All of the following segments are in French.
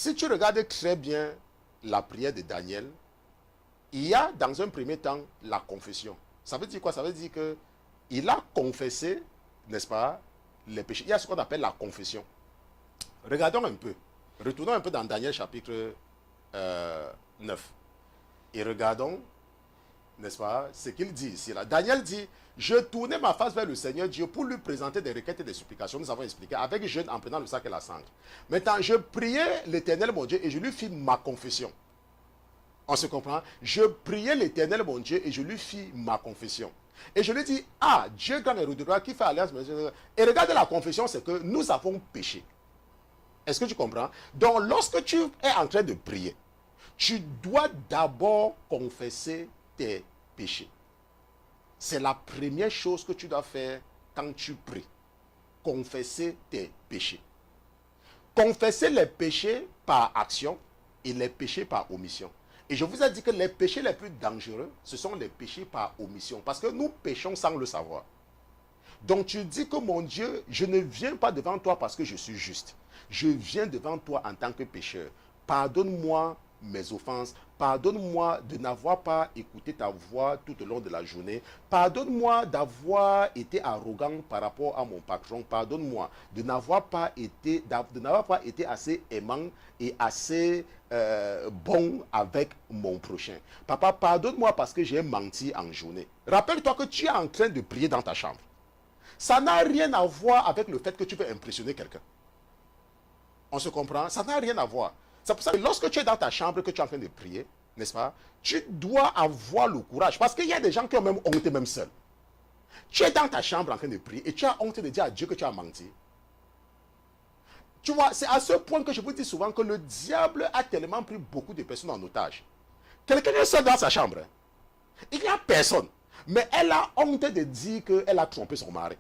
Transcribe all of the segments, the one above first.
Si tu regardes très bien la prière de Daniel, il y a dans un premier temps la confession. Ça veut dire quoi? Ça veut dire que il a confessé, n'est-ce pas, les péchés. Il y a ce qu'on appelle la confession. Regardons un peu. Retournons un peu dans Daniel chapitre 9. Et regardons, n'est-ce pas, ce qu'il dit ici. Là. Daniel dit, je tournais ma face vers le Seigneur Dieu pour lui présenter des requêtes et des supplications. Nous avons expliqué, avec jeûne en prenant le sac et la cendre. Maintenant, je priais l'Éternel mon Dieu et je lui fis ma confession. On se comprend? Je priais l'Éternel mon Dieu et je lui fis ma confession. Et je lui dis, ah, Dieu grand et redoutable qui fait alliance. Et regarde la confession, c'est que nous avons péché. Est-ce que tu comprends? Donc, lorsque tu es en train de prier, tu dois d'abord confesser tes péchés. C'est la première chose que tu dois faire quand tu pries. Confesser tes péchés. Confesser les péchés par action et les péchés par omission. Et je vous ai dit que les péchés les plus dangereux, ce sont les péchés par omission. Parce que nous péchons sans le savoir. Donc tu dis que mon Dieu, je ne viens pas devant toi parce que je suis juste. Je viens devant toi en tant que pécheur. Pardonne-moi mes offenses. Pardonne-moi de n'avoir pas écouté ta voix tout au long de la journée. Pardonne-moi d'avoir été arrogant par rapport à mon patron. Pardonne-moi de n'avoir pas été assez aimant et assez bon avec mon prochain. Papa, pardonne-moi parce que j'ai menti en journée. Rappelle-toi que tu es en train de prier dans ta chambre. Ça n'a rien à voir avec le fait que tu veux impressionner quelqu'un. On se comprend? Ça n'a rien à voir. C'est pour ça que lorsque tu es dans ta chambre, que tu es en train de prier, n'est-ce pas? Tu dois avoir le courage. Parce qu'il y a des gens qui ont même honte même seuls. Tu es dans ta chambre en train de prier et tu as honte de dire à Dieu que tu as menti. Tu vois, c'est à ce point que je vous dis souvent que le diable a tellement pris beaucoup de personnes en otage. Quelqu'un est seul dans sa chambre. Il n'y a personne. Mais elle a honte de dire qu'elle a trompé son mari.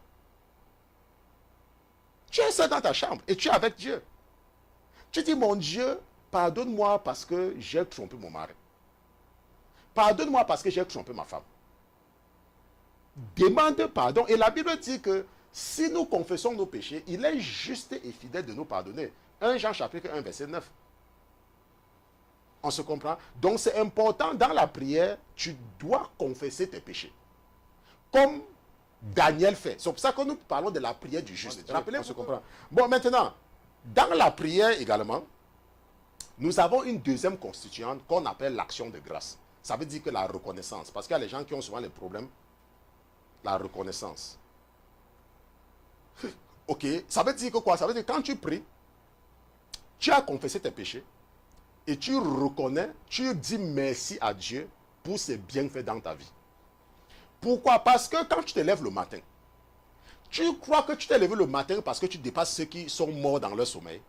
Tu es seul dans ta chambre et tu es avec Dieu. Tu dis, mon Dieu, pardonne-moi parce que j'ai trompé mon mari. Pardonne-moi parce que j'ai trompé ma femme. Demande pardon. Et la Bible dit que si nous confessons nos péchés, il est juste et fidèle de nous pardonner. 1 Jean chapitre 1 verset 9. On se comprend? Donc c'est important dans la prière, tu dois confesser tes péchés. Comme Daniel fait. C'est pour ça que nous parlons de la prière du juste. Rappelez-vous, on se comprend. Bon, maintenant, dans la prière également, nous avons une deuxième constituante qu'on appelle l'action de grâce. Ça veut dire que la reconnaissance. Parce qu'il y a les gens qui ont souvent les problèmes. La reconnaissance. Ok, ça veut dire que quoi? Ça veut dire que quand tu pries, tu as confessé tes péchés et tu reconnais, tu dis merci à Dieu pour ses bienfaits dans ta vie. Pourquoi? Parce que quand tu te lèves le matin, tu crois que tu t'es levé le matin parce que tu dépasses ceux qui sont morts dans leur sommeil.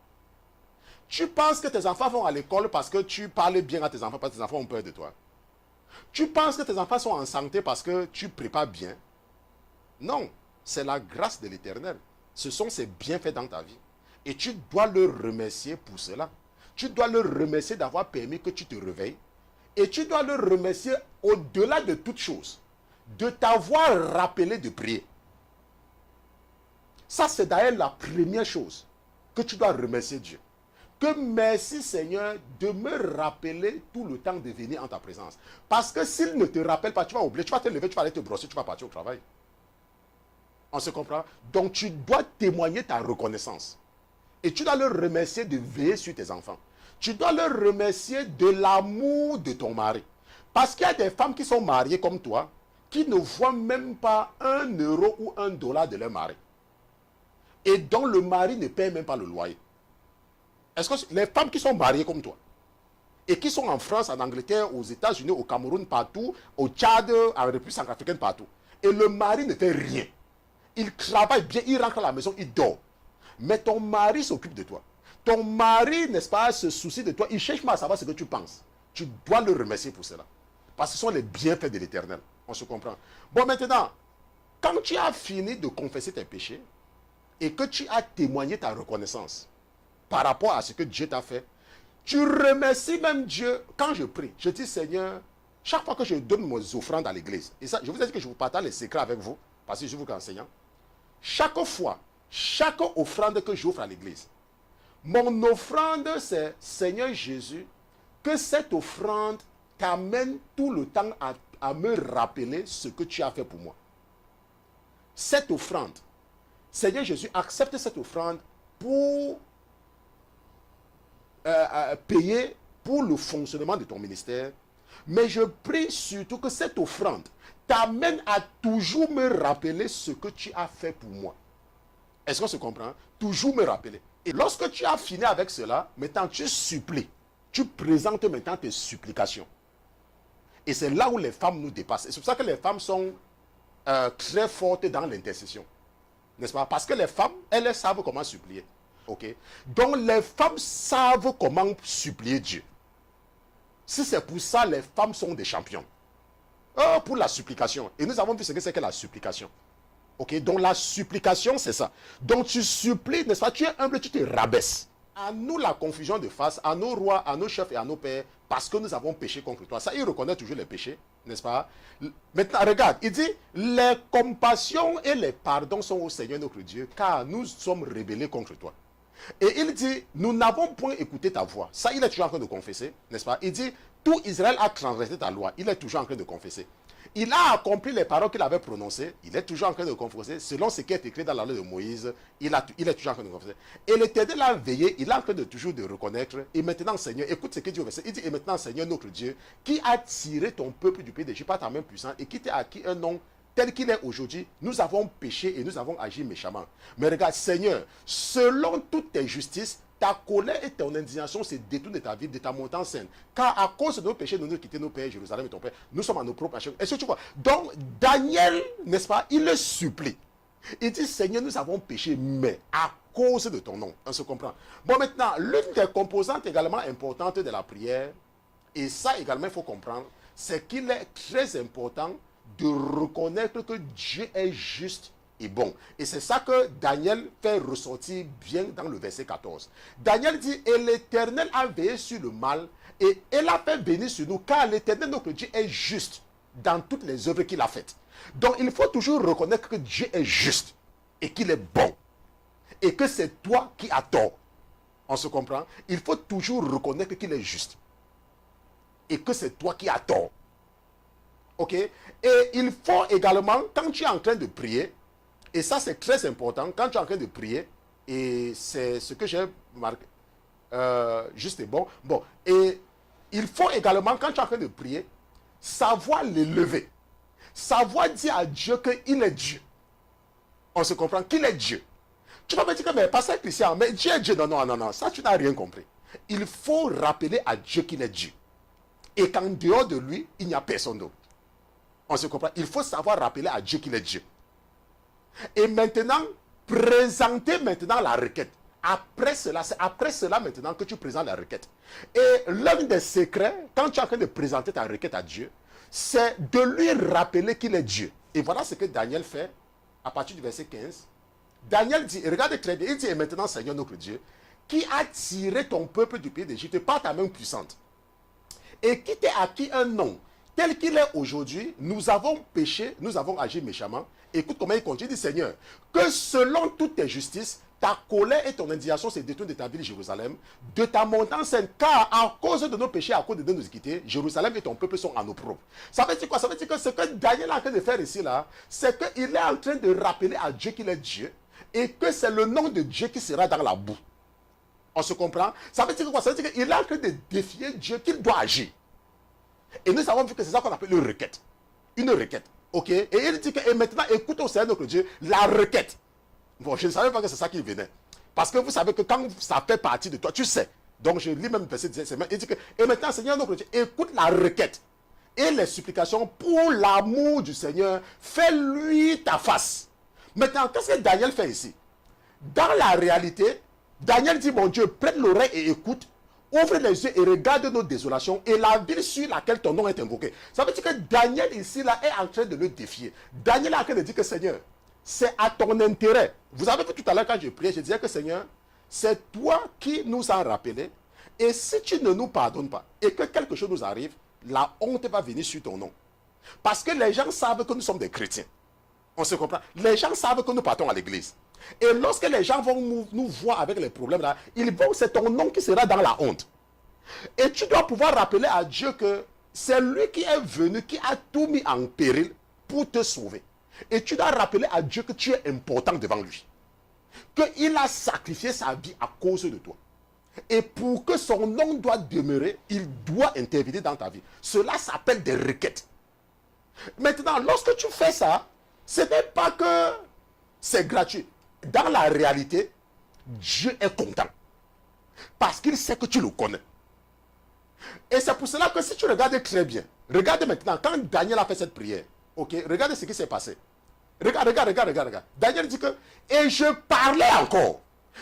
Tu penses que tes enfants vont à l'école parce que tu parles bien à tes enfants, parce que tes enfants ont peur de toi. Tu penses que tes enfants sont en santé parce que tu prépares bien. Non, c'est la grâce de l'Éternel. Ce sont ses bienfaits dans ta vie. Et tu dois le remercier pour cela. Tu dois le remercier d'avoir permis que tu te réveilles. Et tu dois le remercier au-delà de toute chose, de t'avoir rappelé de prier. Ça, c'est d'ailleurs la première chose que tu dois remercier Dieu. Que merci Seigneur de me rappeler tout le temps de venir en ta présence. Parce que s'il ne te rappelle pas, tu vas oublier, tu vas te lever, tu vas aller te brosser, tu vas partir au travail. On se comprend? Donc tu dois témoigner ta reconnaissance. Et tu dois le remercier de veiller sur tes enfants. Tu dois le remercier de l'amour de ton mari. Parce qu'il y a des femmes qui sont mariées comme toi, qui ne voient même pas 1 euro ou 1 dollar de leur mari. Et dont le mari ne paye même pas le loyer. Est-ce que les femmes qui sont mariées comme toi, et qui sont en France, en Angleterre, aux États-Unis, au Cameroun, partout, au Tchad, en République centrafricaine, partout, et le mari ne fait rien. Il travaille bien, il rentre à la maison, il dort. Mais ton mari s'occupe de toi. Ton mari, n'est-ce pas, se soucie de toi. Il cherche pas à savoir ce que tu penses. Tu dois le remercier pour cela. Parce que ce sont les bienfaits de l'Éternel. On se comprend. Bon, maintenant, quand tu as fini de confesser tes péchés, et que tu as témoigné ta reconnaissance par rapport à ce que Dieu t'a fait, tu remercies même Dieu. Quand je prie, je dis Seigneur, chaque fois que je donne mes offrandes à l'église, et ça, je vous ai dit que je vous partage les secrets avec vous, parce que je suis vous enseignant, chaque fois, chaque offrande que j'offre à l'église, Mon offrande, c'est, Seigneur Jésus, que cette offrande t'amène tout le temps à me rappeler ce que tu as fait pour moi. Cette offrande, Seigneur Jésus, accepte cette offrande pour payer pour le fonctionnement de ton ministère. Mais je prie surtout que cette offrande t'amène à toujours me rappeler ce que tu as fait pour moi. Est-ce qu'on se comprend? Toujours me rappeler. Et lorsque tu as fini avec cela, maintenant tu supplies. Tu présentes maintenant tes supplications. Et c'est là où les femmes nous dépassent. Et c'est pour ça que les femmes sont très fortes dans l'intercession. N'est-ce pas? Parce que les femmes, elles savent comment supplier. Ok? Donc les femmes savent comment supplier Dieu. Si c'est pour ça, les femmes sont des champions. Pour la supplication. Et nous avons vu ce que c'est que la supplication. Ok? Donc la supplication, c'est ça. Donc tu supplies, n'est-ce pas? Tu es humble, tu te rabaisses. À nous la confusion de face, à nos rois, à nos chefs et à nos pères, parce que nous avons péché contre toi. Ça, il reconnaît toujours les péchés, n'est-ce pas? Maintenant, regarde, il dit, les compassions et les pardons sont au Seigneur notre Dieu, car nous sommes rebellés contre toi. Et il dit, nous n'avons point écouté ta voix. Ça, il est toujours en train de confesser, n'est-ce pas? Il dit, tout Israël a transgressé ta loi. Il est toujours en train de confesser. Il a accompli les paroles qu'il avait prononcées. Il est toujours en train de confesser. Selon ce qui est écrit dans la loi de Moïse, il est toujours en train de confesser. Et l'Éternel a veillé. Il est en train de toujours de reconnaître. Et maintenant, Seigneur, écoute ce qu'il dit au verset. Il dit, et maintenant, Seigneur, notre Dieu, qui a tiré ton peuple du pays d'Égypte par ta main puissante et qui t'a acquis un nom tel qu'il est aujourd'hui, nous avons péché et nous avons agi méchamment. Mais regarde, Seigneur, selon toutes tes justices, ta colère et ton indignation se détournent de ta vie, de ta montagne sainte. Car à cause de nos péchés, nous avons quitté nos pères, Jérusalem et ton père. Nous sommes à nos propres péchés. Est-ce que tu vois? Donc, Daniel, n'est-ce pas, il le supplie. Il dit, Seigneur, nous avons péché, mais à cause de ton nom. On se comprend. Bon, maintenant, l'une des composantes également importantes de la prière, et ça également, il faut comprendre, c'est qu'il est très important de reconnaître que Dieu est juste et bon. Et c'est ça que Daniel fait ressortir bien dans le verset 14. Daniel dit, et l'Éternel a veillé sur le mal, et il a fait bénir sur nous, car l'Éternel, notre Dieu, est juste dans toutes les œuvres qu'il a faites. Donc, il faut toujours reconnaître que Dieu est juste, et qu'il est bon, et que c'est toi qui as tort. On se comprend? Il faut toujours reconnaître qu'il est juste, et que c'est toi qui as tort. Ok? Et il faut également, quand tu es en train de prier, et ça c'est très important, quand tu es en train de prier, et c'est ce que j'ai marqué, juste et bon. Bon, et il faut également, quand tu es en train de prier, savoir l'élever. Savoir dire à Dieu qu'il est Dieu. On se comprend qu'il est Dieu. Tu vas me dire que, mais pasteur Christian, mais Dieu est Dieu. Non, non, non, non, ça tu n'as rien compris. Il faut rappeler à Dieu qu'il est Dieu. Et qu'en dehors de lui, il n'y a personne d'autre. On se comprend. Il faut savoir rappeler à Dieu qu'il est Dieu. Et maintenant, présenter maintenant la requête. Après cela, c'est après cela maintenant que tu présentes la requête. Et l'un des secrets, quand tu es en train de présenter ta requête à Dieu, c'est de lui rappeler qu'il est Dieu. Et voilà ce que Daniel fait à partir du verset 15. Daniel dit, regardez très bien, il dit, et maintenant Seigneur notre Dieu, qui a tiré ton peuple du pays d'Égypte par ta main puissante, et qui t'a acquis un nom, tel qu'il est aujourd'hui, nous avons péché, nous avons agi méchamment. Écoute comment il continue, il dit, Seigneur, que selon toutes tes justices, ta colère et ton indignation se détournent de ta ville Jérusalem, de ta montagne sainte, car à cause de nos péchés, à cause de nos iniquités, Jérusalem et ton peuple sont en opprobre. Ça veut dire quoi? Ça veut dire que ce que Daniel est en train de faire ici, là, c'est qu'il est en train de rappeler à Dieu qu'il est Dieu, et que c'est le nom de Dieu qui sera dans la boue. On se comprend? Ça veut dire quoi? Ça veut dire qu'il est en train de défier Dieu, qu'il doit agir. Et nous avons vu que c'est ça qu'on appelle une requête. Une requête. Ok? Et il dit que, et maintenant, écoute au Seigneur notre Dieu, la requête. Bon, je ne savais pas que c'est ça qui venait. Parce que vous savez que quand ça fait partie de toi, tu sais. Donc je lis même le verset 17. Il dit que, et maintenant, Seigneur notre Dieu, écoute la requête et les supplications pour l'amour du Seigneur. Fais-lui ta face. Maintenant, qu'est-ce que Daniel fait ici? Dans la réalité, Daniel dit, mon Dieu, prête l'oreille et écoute. Ouvre les yeux et regarde nos désolations et la ville sur laquelle ton nom est invoqué. Ça veut dire que Daniel ici là est en train de le défier. Daniel est en train de dire que Seigneur, c'est à ton intérêt. Vous avez vu tout à l'heure quand je priais, je disais que Seigneur, c'est toi qui nous as rappelé. Et si tu ne nous pardonnes pas et que quelque chose nous arrive, la honte va venir sur ton nom. Parce que les gens savent que nous sommes des chrétiens. On se comprend. Les gens savent que nous partons à l'église. Et lorsque les gens vont nous voir avec les problèmes là, c'est ton nom qui sera dans la honte. Et tu dois pouvoir rappeler à Dieu que c'est lui qui est venu, qui a tout mis en péril pour te sauver. Et tu dois rappeler à Dieu que tu es important devant lui. Qu'il a sacrifié sa vie à cause de toi. Et pour que son nom doit demeurer, il doit intervenir dans ta vie. Cela s'appelle des requêtes. Maintenant, lorsque tu fais ça, ce n'est pas que c'est gratuit. Dans la réalité, Dieu est content. Parce qu'il sait que tu le connais. Et c'est pour cela que si tu regardes très bien, regarde maintenant, quand Daniel a fait cette prière, ok, regarde ce qui s'est passé. Regarde. Daniel dit que, et je parlais encore.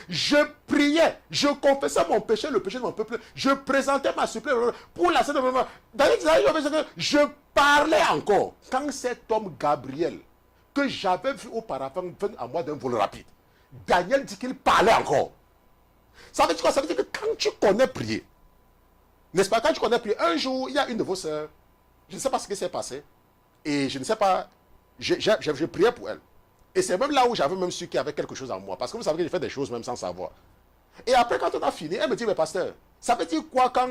Je priais, je confessais mon péché, le péché de mon peuple. Je présentais ma supplication pour la scène de moment. Daniel dit que je parlais encore. Quand cet homme Gabriel, que j'avais vu auparavant, vint à moi d'un vol rapide, Daniel dit qu'il parlait encore. Ça veut dire quoi? Ça veut dire que quand tu connais prier, n'est-ce pas, quand tu connais prier, un jour, il y a une de vos sœurs, je ne sais pas ce qui s'est passé, et je ne sais pas, je priais pour elle. Et c'est même là où j'avais même su qu'il y avait quelque chose en moi. Parce que vous savez que j'ai fait des choses même sans savoir. Et après, quand on a fini, elle me dit, mais pasteur, ça veut dire quoi quand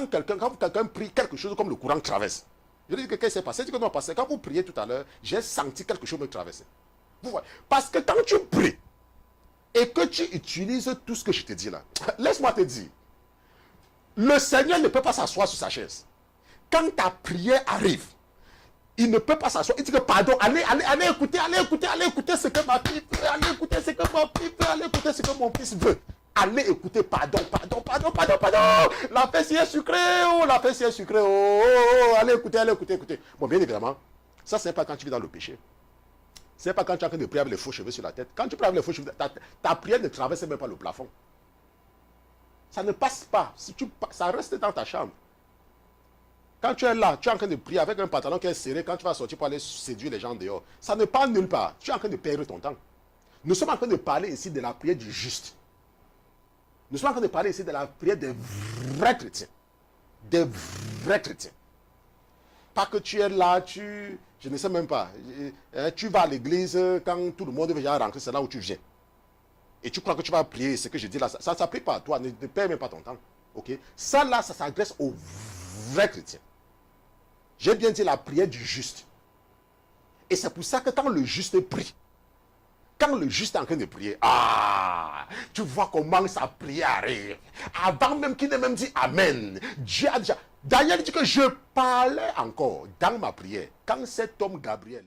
quelqu'un prie quelque chose comme le courant traverse? Je lui dis, qu'est-ce qui s'est passé? Elle dit que non, pasteur, quand vous priez tout à l'heure, j'ai senti quelque chose me traverser. Vous voyez? Parce que quand tu pries, et que tu utilises tout ce que je te dis là, laisse-moi te dire, le Seigneur ne peut pas s'asseoir sur sa chaise. Quand ta prière arrive, il ne peut pas s'asseoir. Il dit que pardon, allez écouter ce que ma fille veut, allez écouter ce que ma fille veut, allez écouter ce que mon fils veut. Allez écouter, pardon. La fesse est sucrée, oh, la fesse est sucrée, oh, allez écouter. Bon, bien évidemment, ça c'est pas quand tu vis dans le péché. C'est pas quand tu es en train de prier avec les faux cheveux sur la tête. Quand tu pries avec les faux cheveux, ta prière ne traverse même pas le plafond. Ça ne passe pas. Ça reste dans ta chambre. Quand tu es là, tu es en train de prier avec un pantalon qui est serré, quand tu vas sortir pour aller séduire les gens dehors, ça ne part nulle part. Tu es en train de perdre ton temps. Nous sommes en train de parler ici de la prière du juste. Nous sommes en train de parler ici de la prière des vrais chrétiens. Des vrais chrétiens. Pas que tu es là, je ne sais même pas. Tu vas à l'église quand tout le monde veut déjà rentrer, c'est là où tu viens. Et tu crois que tu vas prier, ce que je dis là, ça ne s'applique pas à toi, ne perds même pas ton temps. Ok? Ça là, ça s'adresse aux vrais chrétiens. J'ai bien dit la prière du juste. Et c'est pour ça que quand le juste prie, quand le juste est en train de prier, tu vois comment sa prière arrive. Avant même qu'il n'ait même dit Amen, Dieu a déjà... Daniel dit que je parlais encore dans ma prière. Quand cet homme Gabriel...